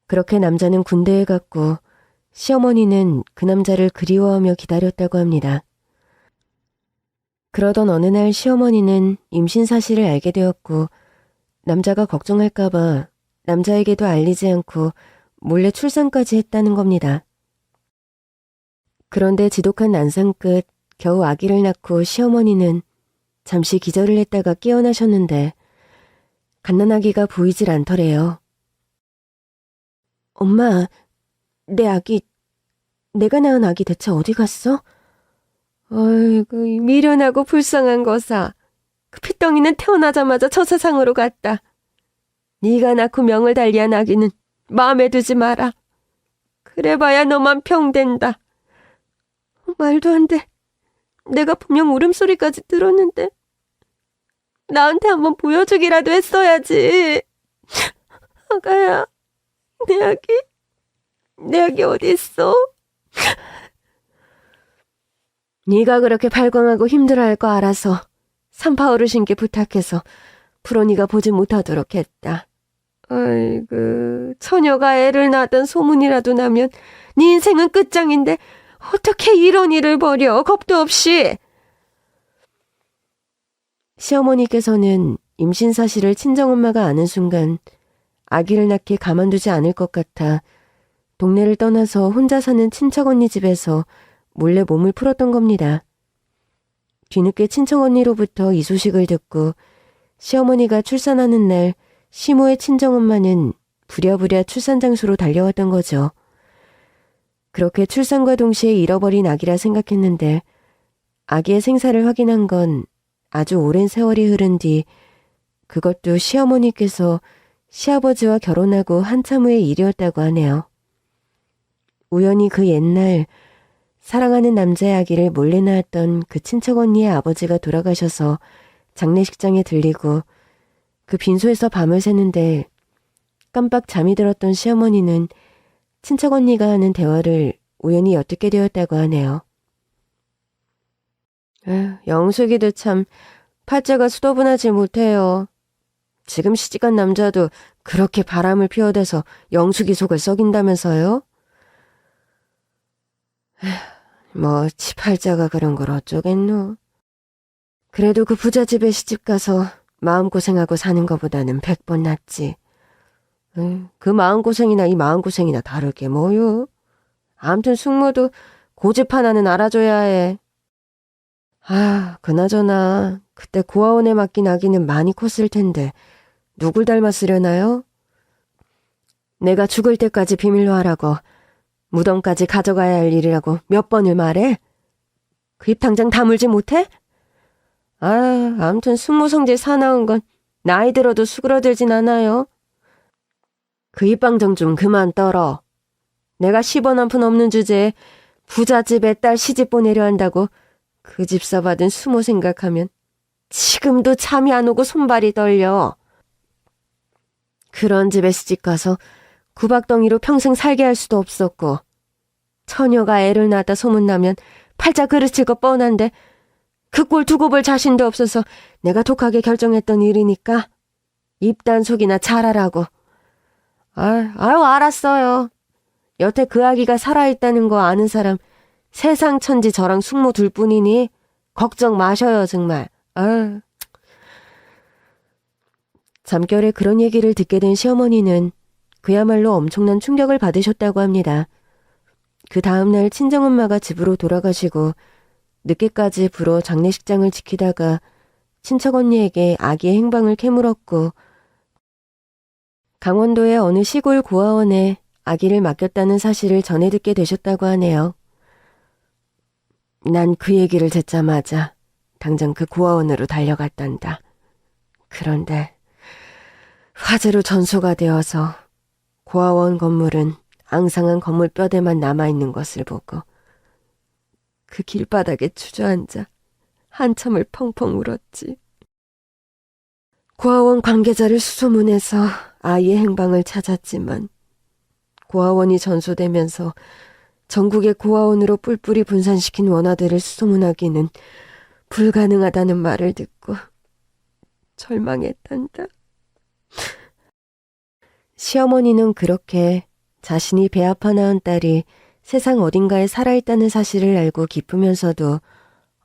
그렇게 남자는 군대에 갔고 시어머니는 그 남자를 그리워하며 기다렸다고 합니다. 그러던 어느 날 시어머니는 임신 사실을 알게 되었고 남자가 걱정할까봐 남자에게도 알리지 않고 몰래 출산까지 했다는 겁니다. 그런데 지독한 난상 끝 겨우 아기를 낳고 시어머니는 잠시 기절을 했다가 깨어나셨는데 갓난아기가 보이질 않더래요. 엄마, 내 아기, 내가 낳은 아기 대체 어디 갔어? 어이구, 미련하고 불쌍한 거사. 그 핏덩이는 태어나자마자 저 세상으로 갔다. 네가 낳고 명을 달리한 아기는 마음에 두지 마라. 그래봐야 너만 평된다. 말도 안 돼. 내가 분명 울음소리까지 들었는데 나한테 한번 보여주기라도 했어야지. 아가야, 내 아기 어디 있어? 네가 그렇게 발광하고 힘들어할 거 알아서 산파 어르신께 부탁해서 프로니가 보지 못하도록 했다. 아이고, 처녀가 애를 낳던 소문이라도 나면 네 인생은 끝장인데 어떻게 이런 일을 벌여, 겁도 없이. 시어머니께서는 임신 사실을 친정엄마가 아는 순간 아기를 낳기 가만두지 않을 것 같아 동네를 떠나서 혼자 사는 친척 언니 집에서 몰래 몸을 풀었던 겁니다. 뒤늦게 친척 언니로부터 이 소식을 듣고 시어머니가 출산하는 날 시모의 친정엄마는 부랴부랴 출산 장소로 달려왔던 거죠. 그렇게 출산과 동시에 잃어버린 아기라 생각했는데 아기의 생사를 확인한 건 아주 오랜 세월이 흐른 뒤 그것도 시어머니께서 시아버지와 결혼하고 한참 후의 일이었다고 하네요. 우연히 그 옛날 사랑하는 남자의 아기를 몰래 낳았던 그 친척 언니의 아버지가 돌아가셔서 장례식장에 들리고 그 빈소에서 밤을 새는데 깜빡 잠이 들었던 시어머니는 친척 언니가 하는 대화를 우연히 엿듣게 되었다고 하네요. 영숙이도 참 팔자가 수더분하지 못해요. 지금 시집간 남자도 그렇게 바람을 피워대서 영숙이 속을 썩인다면서요? 뭐 치팔자가 그런 걸 어쩌겠노. 그래도 그 부잣집에 시집가서 마음고생하고 사는 것보다는 100번 낫지. 그 마음고생이나 이 마음고생이나 다를 게 뭐요? 암튼 숙모도 고집 하나는 알아줘야 해. 그나저나 그때 고아원에 맡긴 아기는 많이 컸을 텐데 누굴 닮았으려나요? 내가 죽을 때까지 비밀로 하라고, 무덤까지 가져가야 할 일이라고 몇 번을 말해? 그 입 당장 다물지 못해? 암튼 숙모성질 사나운 건 나이 들어도 수그러들진 않아요. 그 입방정 좀 그만 떨어. 내가 10원 한 푼 없는 주제에 부잣집에 딸 시집 보내려 한다고 그 집사 받은 수모 생각하면 지금도 잠이 안 오고 손발이 떨려. 그런 집에 시집가서 구박덩이로 평생 살게 할 수도 없었고, 처녀가 애를 낳았다 소문나면 팔자 그르칠 것 뻔한데 그 꼴 두고 볼 자신도 없어서 내가 독하게 결정했던 일이니까 입단속이나 잘하라고. 알았어요. 여태 그 아기가 살아있다는 거 아는 사람 세상 천지 저랑 숙모 둘뿐이니 걱정 마셔요 정말. 잠결에 그런 얘기를 듣게 된 시어머니는 그야말로 엄청난 충격을 받으셨다고 합니다. 그 다음날 친정엄마가 집으로 돌아가시고 늦게까지 불어 장례식장을 지키다가 친척 언니에게 아기의 행방을 캐물었고, 강원도의 어느 시골 고아원에 아기를 맡겼다는 사실을 전해 듣게 되셨다고 하네요. 난 그 얘기를 듣자마자 당장 그 고아원으로 달려갔단다. 그런데 화재로 전소가 되어서 고아원 건물은 앙상한 건물 뼈대만 남아있는 것을 보고 그 길바닥에 주저앉아 한참을 펑펑 울었지. 고아원 관계자를 수소문해서 아이의 행방을 찾았지만 고아원이 전소되면서 전국의 고아원으로 뿔뿔이 분산시킨 원아들을 수소문하기는 불가능하다는 말을 듣고 절망했단다. 시어머니는 그렇게 자신이 배 아파 낳은 딸이 세상 어딘가에 살아있다는 사실을 알고 기쁘면서도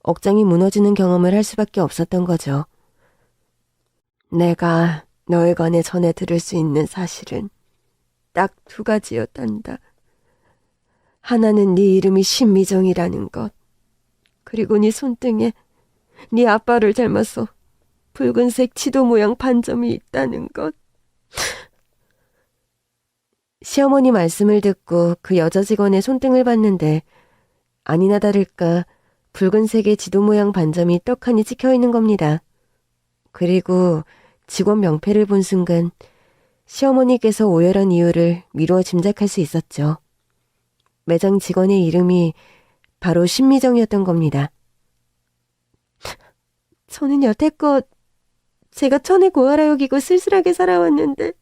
억장이 무너지는 경험을 할 수밖에 없었던 거죠. 내가 너에 관해 전해 들을 수 있는 사실은 딱 2가지였단다. 하나는 네 이름이 신미정이라는 것, 그리고 네 손등에 네 아빠를 닮아서 붉은색 지도 모양 반점이 있다는 것. 시어머니 말씀을 듣고 그 여자 직원의 손등을 봤는데 아니나 다를까 붉은색의 지도 모양 반점이 떡하니 찍혀있는 겁니다. 그리고 직원 명패를 본 순간 시어머니께서 오열한 이유를 미루어 짐작할 수 있었죠. 매장 직원의 이름이 바로 신미정이었던 겁니다. 저는 여태껏 제가 천에 고아라 여기고 쓸쓸하게 살아왔는데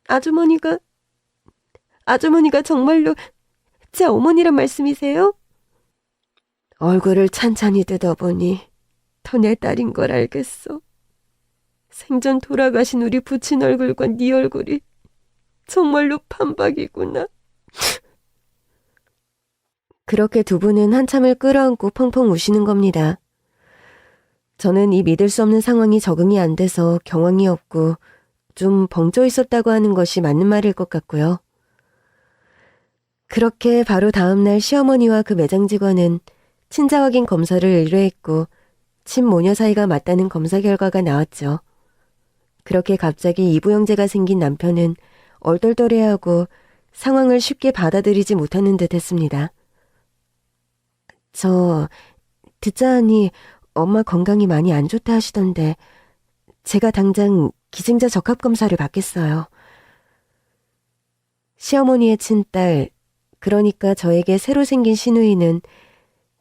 아주머니가 정말로 제 어머니란 말씀이세요? 얼굴을 찬찬히 뜯어보니 더 내 딸인 걸 알겠어. 생전 돌아가신 우리 부친 얼굴과 네 얼굴이 정말로 판박이구나. 그렇게 두 분은 한참을 끌어안고 펑펑 우시는 겁니다. 저는 이 믿을 수 없는 상황이 적응이 안 돼서 경황이 없고 좀 벙쪄 있었다고 하는 것이 맞는 말일 것 같고요. 그렇게 바로 다음날 시어머니와 그 매장 직원은 친자 확인 검사를 의뢰했고 친모녀 사이가 맞다는 검사 결과가 나왔죠. 그렇게 갑자기 이부형제가 생긴 남편은 얼떨떨해하고 상황을 쉽게 받아들이지 못하는 듯 했습니다. 저 듣자 하니 엄마 건강이 많이 안 좋다 하시던데 제가 당장 기증자 적합검사를 받겠어요. 시어머니의 친딸, 그러니까 저에게 새로 생긴 시누이는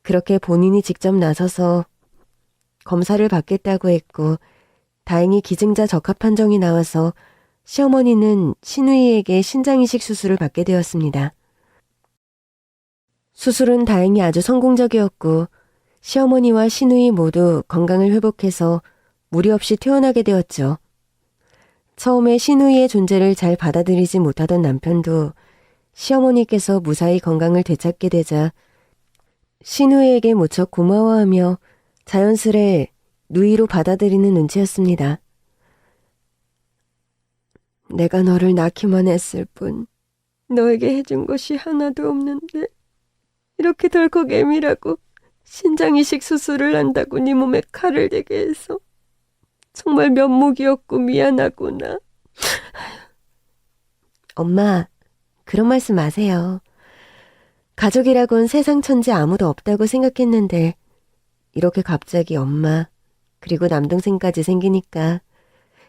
그렇게 본인이 직접 나서서 검사를 받겠다고 했고 다행히 기증자 적합 판정이 나와서 시어머니는 시누이에게 신장이식 수술을 받게 되었습니다. 수술은 다행히 아주 성공적이었고 시어머니와 시누이 모두 건강을 회복해서 무리 없이 퇴원하게 되었죠. 처음에 시누이의 존재를 잘 받아들이지 못하던 남편도 시어머니께서 무사히 건강을 되찾게 되자 시누이에게 무척 고마워하며 자연스레 누이로 받아들이는 눈치였습니다. 내가 너를 낳기만 했을 뿐 너에게 해준 것이 하나도 없는데 이렇게 덜컥 애미라고 신장이식 수술을 한다고 네 몸에 칼을 대게 해서 정말 면목이었고 미안하구나. 엄마, 그런 말씀 마세요. 가족이라곤 세상 천지 아무도 없다고 생각했는데 이렇게 갑자기 엄마 그리고 남동생까지 생기니까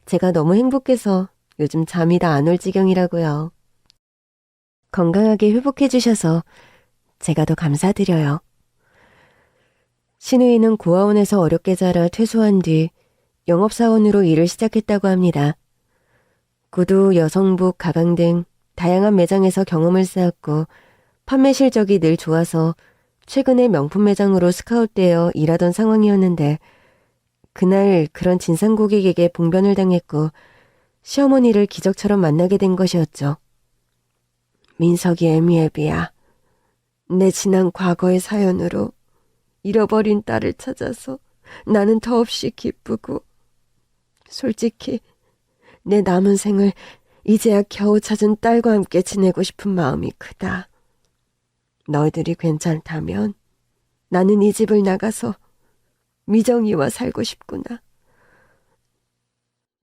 제가 너무 행복해서 요즘 잠이 다 안 올 지경이라고요. 건강하게 회복해 주셔서 제가 더 감사드려요. 시누이는 고아원에서 어렵게 자라 퇴소한 뒤 영업사원으로 일을 시작했다고 합니다. 구두, 여성복, 가방 등 다양한 매장에서 경험을 쌓았고 판매 실적이 늘 좋아서 최근에 명품 매장으로 스카웃되어 일하던 상황이었는데 그날 그런 진상 고객에게 봉변을 당했고 시어머니를 기적처럼 만나게 된 것이었죠. 민석이 애미애비야. 내 지난 과거의 사연으로 잃어버린 딸을 찾아서 나는 더없이 기쁘고 솔직히 내 남은 생을 이제야 겨우 찾은 딸과 함께 지내고 싶은 마음이 크다. 너희들이 괜찮다면 나는 이 집을 나가서 미정이와 살고 싶구나.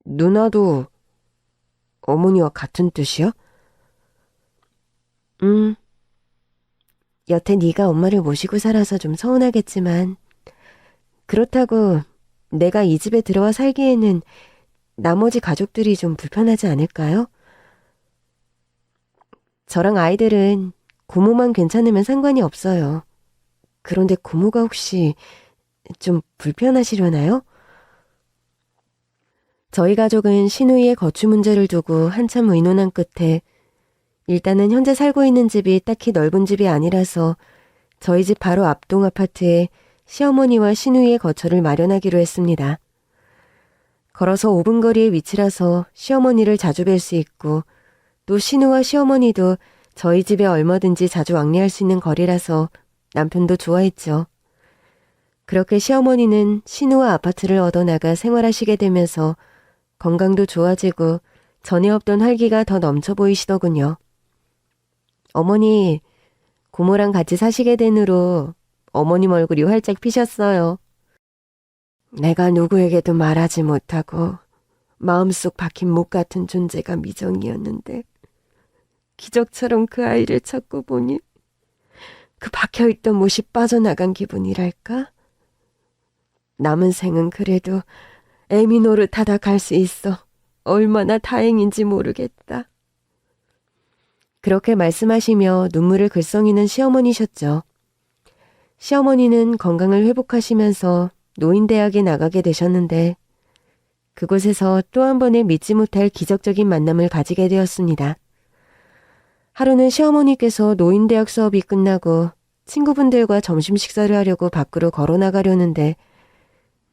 누나도 어머니와 같은 뜻이야? 여태 네가 엄마를 모시고 살아서 좀 서운하겠지만 그렇다고 내가 이 집에 들어와 살기에는 나머지 가족들이 좀 불편하지 않을까요? 저랑 아이들은 고모만 괜찮으면 상관이 없어요. 그런데 고모가 혹시 좀 불편하시려나요? 저희 가족은 시누이의 거취 문제를 두고 한참 의논한 끝에 일단은 현재 살고 있는 집이 딱히 넓은 집이 아니라서 저희 집 바로 앞동 아파트에 시어머니와 시누이의 거처를 마련하기로 했습니다. 걸어서 5분 거리의 위치라서 시어머니를 자주 뵐 수 있고 또 시누와 시어머니도 저희 집에 얼마든지 자주 왕래할 수 있는 거리라서 남편도 좋아했죠. 그렇게 시어머니는 시누와 아파트를 얻어나가 생활하시게 되면서 건강도 좋아지고 전에 없던 활기가 더 넘쳐 보이시더군요. 어머니, 고모랑 같이 사시게 된 후로 어머님 얼굴이 활짝 피셨어요. 내가 누구에게도 말하지 못하고 마음속 박힌 목 같은 존재가 미정이었는데 기적처럼 그 아이를 찾고 보니 그 박혀있던 못이 빠져나간 기분이랄까? 남은 생은 그래도 애미 노릇하다 갈 수 있어 얼마나 다행인지 모르겠다. 그렇게 말씀하시며 눈물을 글썽이는 시어머니셨죠. 시어머니는 건강을 회복하시면서 노인대학에 나가게 되셨는데 그곳에서 또 한 번의 믿지 못할 기적적인 만남을 가지게 되었습니다. 하루는 시어머니께서 노인대학 수업이 끝나고 친구분들과 점심 식사를 하려고 밖으로 걸어나가려는데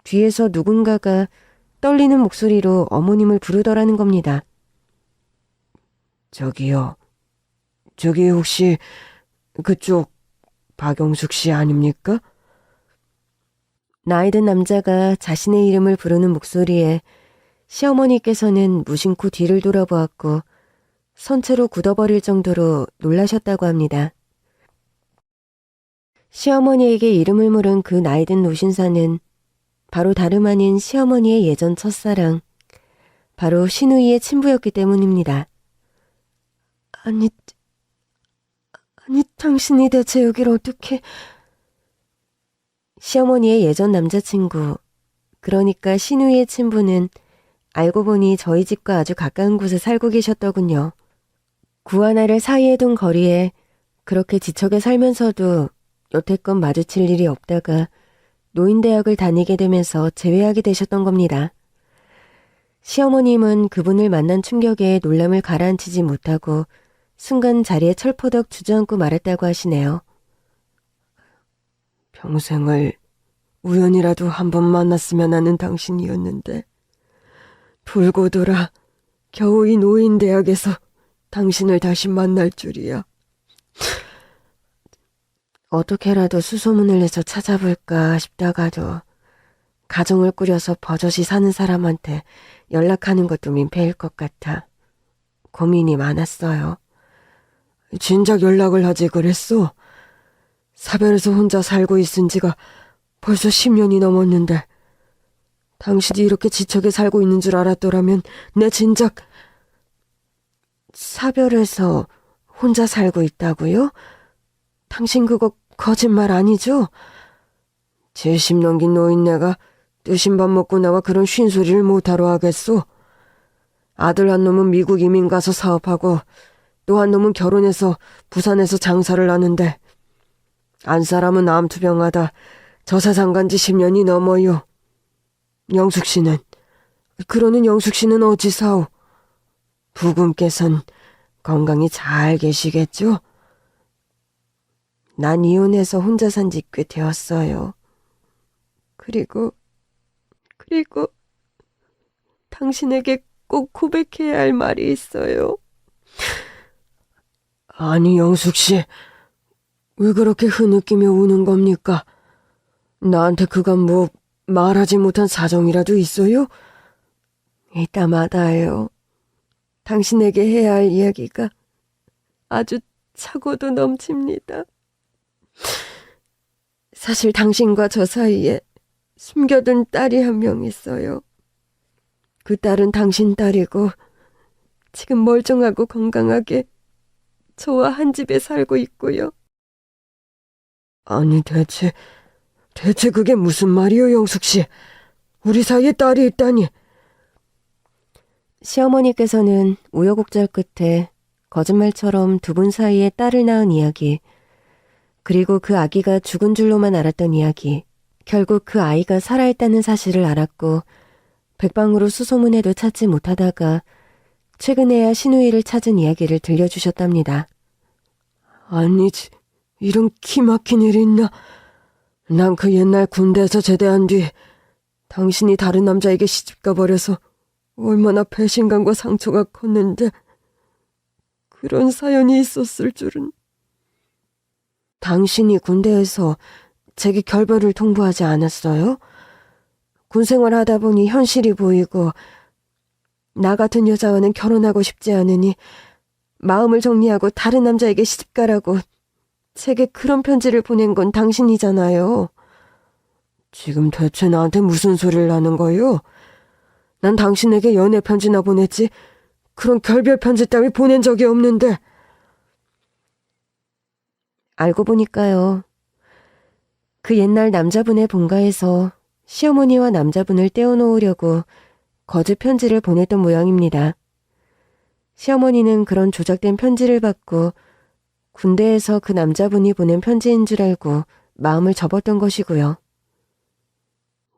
뒤에서 누군가가 떨리는 목소리로 어머님을 부르더라는 겁니다. 저기요. 저기 혹시 그쪽 박영숙 씨 아닙니까? 나이 든 남자가 자신의 이름을 부르는 목소리에 시어머니께서는 무심코 뒤를 돌아보았고 선체로 굳어버릴 정도로 놀라셨다고 합니다. 시어머니에게 이름을 물은 그 나이든 노신사는 바로 다름 아닌 시어머니의 예전 첫사랑, 바로 시누이의 친부였기 때문입니다. 아니, 당신이 대체 여길 어떻게... 시어머니의 예전 남자친구, 그러니까 시누이의 친부는 알고 보니 저희 집과 아주 가까운 곳에 살고 계셨더군요. 구 하나를 사이에 둔 거리에 그렇게 지척에 살면서도 여태껏 마주칠 일이 없다가 노인대학을 다니게 되면서 재회하게 되셨던 겁니다. 시어머님은 그분을 만난 충격에 놀람을 가라앉히지 못하고 순간 자리에 철퍼덕 주저앉고 말았다고 하시네요. 평생을 우연이라도 한번 만났으면 하는 당신이었는데 돌고 돌아 겨우 이 노인대학에서 당신을 다시 만날 줄이야. 어떻게라도 수소문을 내서 찾아볼까 싶다가도 가정을 꾸려서 버젓이 사는 사람한테 연락하는 것도 민폐일 것 같아 고민이 많았어요. 진작 연락을 하지 그랬어? 사별에서 혼자 살고 있은 지가 벌써 10년이 넘었는데 당신이 이렇게 지척에 살고 있는 줄 알았더라면 내 진작... 사별에서 혼자 살고 있다고요? 당신 그거 거짓말 아니죠? 70 넘긴 노인네가 뜨신 밥 먹고 나와 그런 쉰소리를 못하러 하겠소? 아들 한 놈은 미국 이민 가서 사업하고 또 한 놈은 결혼해서 부산에서 장사를 하는데 안 사람은 암투병하다 저 세상 간 지 10년이 넘어요. 영숙 씨는? 그러는 영숙 씨는 어찌 사오? 부군께선 건강히 잘 계시겠죠? 난 이혼해서 혼자 산 지 꽤 되었어요. 그리고 당신에게 꼭 고백해야 할 말이 있어요. 아니 영숙 씨, 왜 그렇게 흐느끼며 우는 겁니까? 나한테 그간 뭐 말하지 못한 사정이라도 있어요? 이따 마다요. 당신에게 해야 할 이야기가 아주 차고도 넘칩니다. 사실 당신과 저 사이에 숨겨둔 딸이 한 명 있어요. 그 딸은 당신 딸이고 지금 멀쩡하고 건강하게 저와 한 집에 살고 있고요. 아니 대체 그게 무슨 말이요, 영숙 씨? 우리 사이에 딸이 있다니. 시어머니께서는 우여곡절 끝에 거짓말처럼 두 분 사이에 딸을 낳은 이야기, 그리고 그 아기가 죽은 줄로만 알았던 이야기, 결국 그 아이가 살아있다는 사실을 알았고 백방으로 수소문해도 찾지 못하다가 최근에야 시누이를 찾은 이야기를 들려주셨답니다. 아니지, 이런 기막힌 일이 있나? 난 그 옛날 군대에서 제대한 뒤 당신이 다른 남자에게 시집가 버려서 얼마나 배신감과 상처가 컸는데 그런 사연이 있었을 줄은. 당신이 군대에서 제게 결별을 통보하지 않았어요? 군생활 하다 보니 현실이 보이고 나 같은 여자와는 결혼하고 싶지 않으니 마음을 정리하고 다른 남자에게 시집가라고 제게 그런 편지를 보낸 건 당신이잖아요. 지금 대체 나한테 무슨 소리를 하는 거요? 난 당신에게 연애 편지나 보냈지 그런 결별 편지 따위 보낸 적이 없는데. 알고 보니까요. 그 옛날 남자분의 본가에서 시어머니와 남자분을 떼어놓으려고 거짓 편지를 보냈던 모양입니다. 시어머니는 그런 조작된 편지를 받고 군대에서 그 남자분이 보낸 편지인 줄 알고 마음을 접었던 것이고요.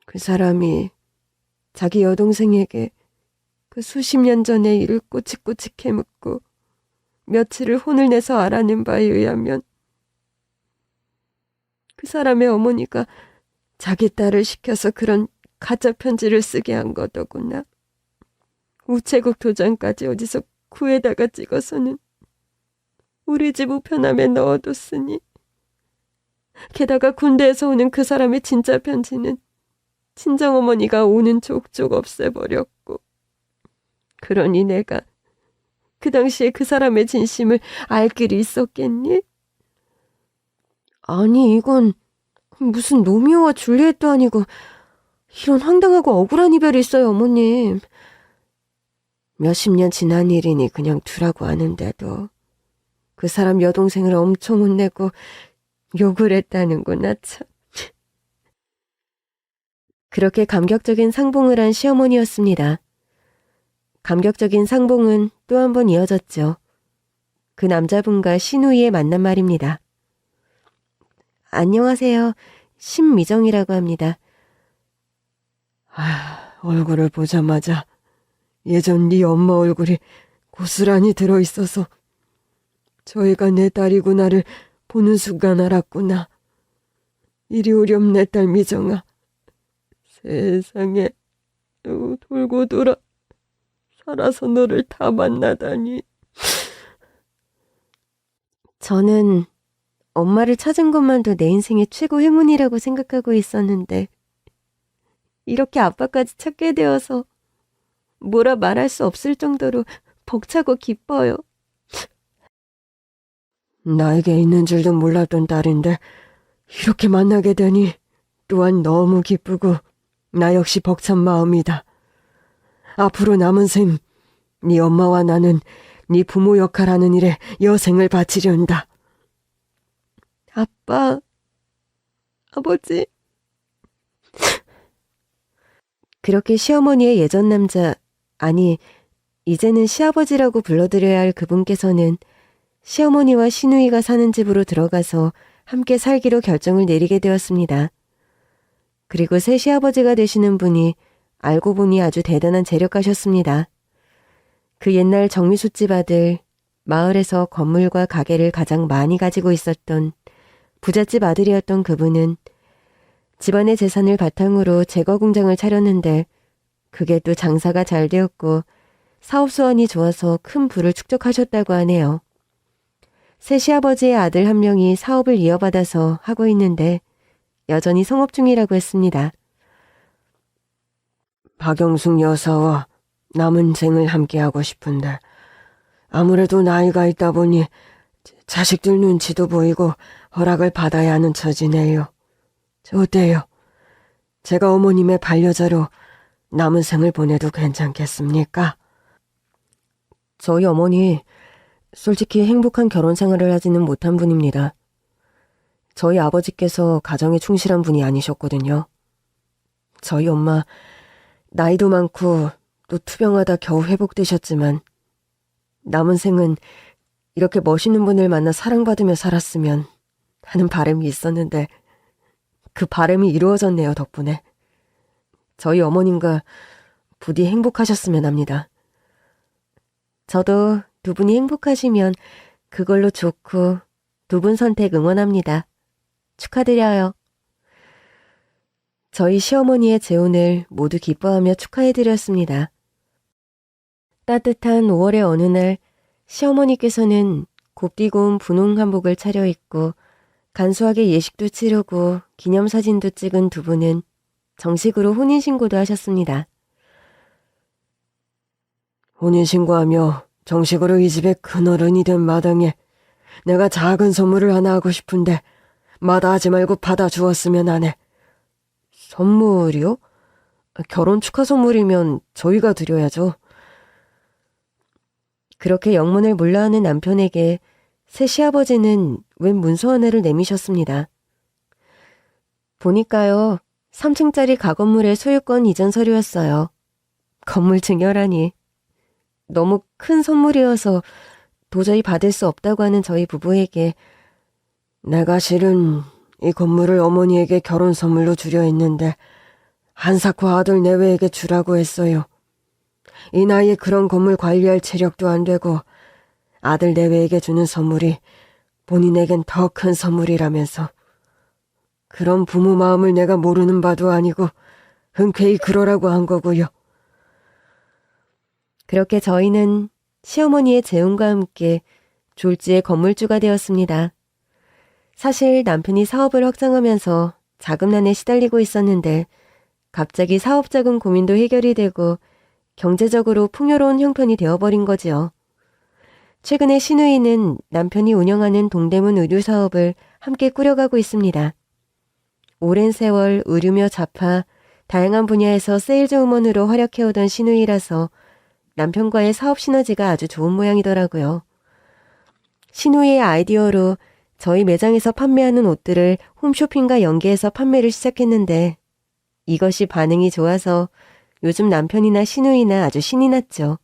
그 사람이 자기 여동생에게 그 수십 년 전의 일을 꼬치꼬치 캐묻고 며칠을 혼을 내서 알아낸 바에 의하면 그 사람의 어머니가 자기 딸을 시켜서 그런 가짜 편지를 쓰게 한 거더구나. 우체국 도장까지 어디서 구해다가 찍어서는 우리 집 우편함에 넣어뒀으니, 게다가 군대에서 오는 그 사람의 진짜 편지는 친정어머니가 오는 족족 없애버렸고, 그러니 내가 그 당시에 그 사람의 진심을 알 길이 있었겠니? 아니 이건 무슨 로미오와 줄리엣도 아니고 이런 황당하고 억울한 이별이 있어요, 어머님. 몇십 년 지난 일이니 그냥 두라고 하는데도 그 사람 여동생을 엄청 혼내고 욕을 했다는구나 참. 그렇게 감격적인 상봉을 한 시어머니였습니다. 감격적인 상봉은 또 한 번 이어졌죠. 그 남자분과 시누이의 만남 말입니다. 안녕하세요. 신미정이라고 합니다. 얼굴을 보자마자 예전 네 엄마 얼굴이 고스란히 들어있어서 저희가 내 딸이구나를 보는 순간 알았구나. 이리 오렴 내 딸 미정아. 세상에, 돌고 돌아 살아서 너를 다 만나다니. 저는 엄마를 찾은 것만도 내 인생의 최고 행운이라고 생각하고 있었는데 이렇게 아빠까지 찾게 되어서 뭐라 말할 수 없을 정도로 벅차고 기뻐요. 나에게 있는 줄도 몰랐던 딸인데 이렇게 만나게 되니 또한 너무 기쁘고 나 역시 벅찬 마음이다. 앞으로 남은 셈, 네 엄마와 나는 네 부모 역할하는 일에 여생을 바치련다. 아빠, 아버지. 그렇게 시어머니의 예전 남자, 아니 이제는 시아버지라고 불러드려야 할 그분께서는 시어머니와 시누이가 사는 집으로 들어가서 함께 살기로 결정을 내리게 되었습니다. 그리고 새 시아버지가 되시는 분이 알고 보니 아주 대단한 재력가셨습니다. 그 옛날 정미숙집 아들, 마을에서 건물과 가게를 가장 많이 가지고 있었던 부잣집 아들이었던 그분은 집안의 재산을 바탕으로 제거 공장을 차렸는데 그게 또 장사가 잘 되었고 사업 수완이 좋아서 큰 부를 축적하셨다고 하네요. 새 시아버지의 아들 한 명이 사업을 이어받아서 하고 있는데 여전히 성업 중이라고 했습니다. 박영숙 여사와 남은 생을 함께하고 싶은데 아무래도 나이가 있다 보니 자식들 눈치도 보이고 허락을 받아야 하는 처지네요. 어때요? 제가 어머님의 반려자로 남은 생을 보내도 괜찮겠습니까? 저희 어머니 솔직히 행복한 결혼 생활을 하지는 못한 분입니다. 저희 아버지께서 가정에 충실한 분이 아니셨거든요. 저희 엄마 나이도 많고 또 투병하다 겨우 회복되셨지만 남은 생은 이렇게 멋있는 분을 만나 사랑받으며 살았으면 하는 바람이 있었는데 그 바람이 이루어졌네요, 덕분에. 저희 어머님과 부디 행복하셨으면 합니다. 저도 두 분이 행복하시면 그걸로 좋고 두 분 선택 응원합니다. 축하드려요. 저희 시어머니의 재혼을 모두 기뻐하며 축하해드렸습니다. 따뜻한 5월의 어느 날 시어머니께서는 곱디고 온 분홍 한복을 차려입고 간소하게 예식도 치르고 기념사진도 찍은 두 분은 정식으로 혼인신고도 하셨습니다. 혼인신고하며 정식으로 이 집의 큰어른이 된 마당에 내가 작은 선물을 하나 하고 싶은데 마다하지 말고 받아주었으면 하네. 선물이요? 결혼 축하 선물이면 저희가 드려야죠. 그렇게 영문을 몰라하는 남편에게 새 시아버지는 웬 문서 하나를 내미셨습니다. 보니까요, 3층짜리 가건물의 소유권 이전 서류였어요. 건물 증여라니. 너무 큰 선물이어서 도저히 받을 수 없다고 하는 저희 부부에게 내가 실은 이 건물을 어머니에게 결혼 선물로 주려 했는데 한사코 아들 내외에게 주라고 했어요. 이 나이에 그런 건물 관리할 체력도 안 되고 아들 내외에게 주는 선물이 본인에겐 더 큰 선물이라면서 그런 부모 마음을 내가 모르는 바도 아니고 흔쾌히 그러라고 한 거고요. 그렇게 저희는 시어머니의 재혼과 함께 졸지의 건물주가 되었습니다. 사실 남편이 사업을 확장하면서 자금난에 시달리고 있었는데 갑자기 사업자금 고민도 해결이 되고 경제적으로 풍요로운 형편이 되어버린 거지요. 최근에 시누이는 남편이 운영하는 동대문 의류사업을 함께 꾸려가고 있습니다. 오랜 세월 의류며 잡화, 다양한 분야에서 세일즈 우먼으로 활약해오던 시누이라서 남편과의 사업 시너지가 아주 좋은 모양이더라고요. 시누이의 아이디어로 저희 매장에서 판매하는 옷들을 홈쇼핑과 연계해서 판매를 시작했는데 이것이 반응이 좋아서 요즘 남편이나 시누이나 아주 신이 났죠.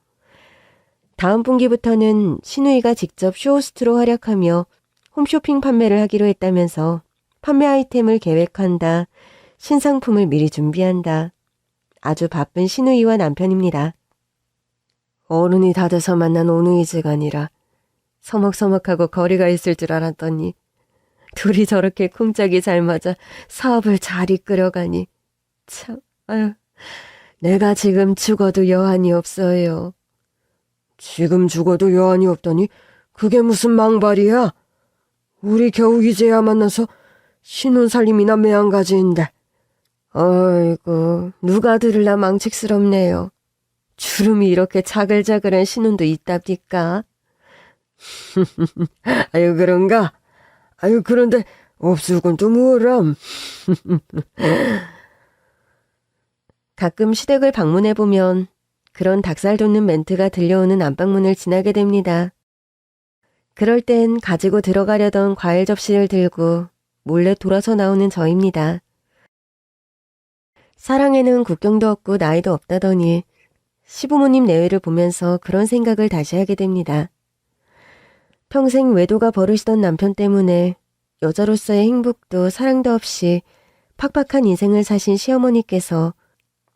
다음 분기부터는 시누이가 직접 쇼호스트로 활약하며 홈쇼핑 판매를 하기로 했다면서 판매 아이템을 계획한다, 신상품을 미리 준비한다. 아주 바쁜 시누이와 남편입니다. 어른이 다 돼서 만난 오누이즈가 아니라 서먹서먹하고 거리가 있을 줄 알았더니 둘이 저렇게 쿵짝이 잘 맞아 사업을 잘 이끌어가니 참 아유, 내가 지금 죽어도 여한이 없어요. 지금 죽어도 여한이 없다니 그게 무슨 망발이야? 우리 겨우 이제야 만나서 신혼살림이나 매한가지인데. 어이구, 누가 들으려 망측스럽네요. 주름이 이렇게 자글자글한 신혼도 있답니까? 아유, 그런가? 아유, 그런데 없을건 또 뭐람? 가끔 시댁을 방문해보면 그런 닭살 돋는 멘트가 들려오는 안방문을 지나게 됩니다. 그럴 땐 가지고 들어가려던 과일 접시를 들고 몰래 돌아서 나오는 저입니다. 사랑에는 국경도 없고 나이도 없다더니 시부모님 내외를 보면서 그런 생각을 다시 하게 됩니다. 평생 외도가 버릇이던 남편 때문에 여자로서의 행복도 사랑도 없이 팍팍한 인생을 사신 시어머니께서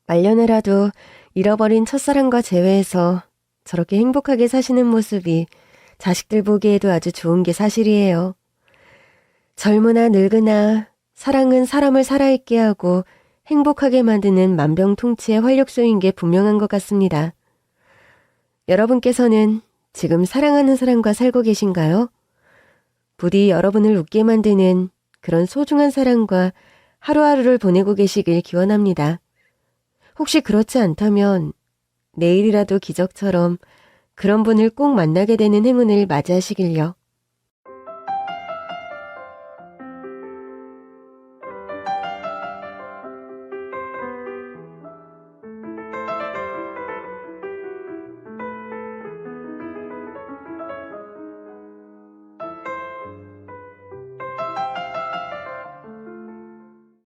말년에라도 잃어버린 첫사랑과 재회해서 저렇게 행복하게 사시는 모습이 자식들 보기에도 아주 좋은 게 사실이에요. 젊으나 늙으나 사랑은 사람을 살아있게 하고 행복하게 만드는 만병통치의 활력소인 게 분명한 것 같습니다. 여러분께서는 지금 사랑하는 사람과 살고 계신가요? 부디 여러분을 웃게 만드는 그런 소중한 사랑과 하루하루를 보내고 계시길 기원합니다. 혹시 그렇지 않다면 내일이라도 기적처럼 그런 분을 꼭 만나게 되는 행운을 맞이하시길요.